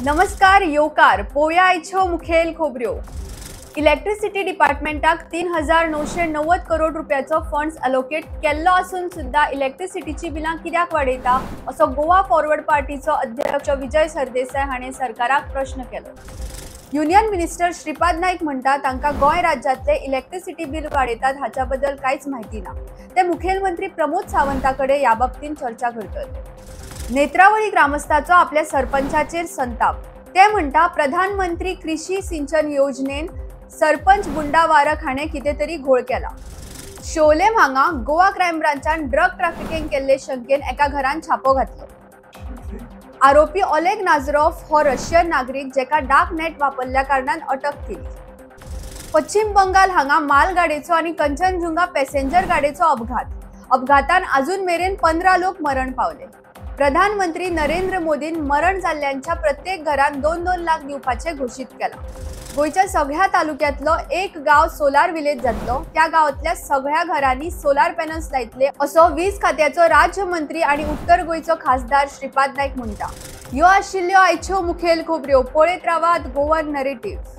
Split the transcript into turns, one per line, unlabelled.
नमस्कार येवकार पोया आयच्यो मुखेल खोबऱ्यो। इलेक्ट्रिसिटी डिपार्टमेंटाक 3990 करोड रुपयाचो फंड्स अलोकेट केल्लो असून सुद्धा इलेक्ट्रिसिटीची बिलां कित्याक वाडयता असो गोवा फॉरवर्ड पार्टीचो अध्यक्ष विजय सरदेसाय हाणें सरकाराक प्रश्न केलो। युनियन मिनिस्टर श्रीपाद नाईक म्हणटा तांकां गोंय राज्यातले इलेक्ट्रिसिटी बिल वाडयतात हाच्या बद्दल कांयच माहिती ना। ते मुखेलमंत्री प्रमोद सावंताकडे या बाबतीत चर्चा करतले। नेत्रावळी ग्रामस्थाचो आपल्या सरपंचाचेर संताप। ते म्हणटा प्रधानमंत्री कृषी सिंचन योजनेन सरपंच बुंडा वारक हाणें कितें तरी घोळ केला। शोलेम हांगा गोवा क्रायम ब्रांचान ड्रग ट्रॅफिकिंग केल्ले शंकेन एका घरान छापो घातलो। आरोपी ओलेग नाझरोफ हो रशियन नागरिक जेका डार्क नेट वापरल्या कारणान अटक केली। पश्चिम बंगाल हांगा मालगाडीचो आणि कंचनजुंगा पॅसेंजर गाडीचो अपघातान अजून मेरेन 15 लोक मरण पावले। प्रधानमंत्री नरेंद्र मोदीन मरण जाल्ल्यांच्या प्रत्येक घरान 2-2 लाख दिवपाचे घोषित केला। गोयच्या सगळ्या तालुक्यातलो एक गाव सोलार विलेज जातलो। त्या गावातल्या सगळ्या घरांनी सोलार पॅनल्स लायतले असो वीज खात्याचो राज्यमंत्री आणि उत्तर गोयचो खासदार श्रीपाद नाईक म्हणटा। ह्यो आशिल्ल्यो आयच्यो मुखेल खबऱ्यो। पळयत रावात गोवन नरेटिव्ह।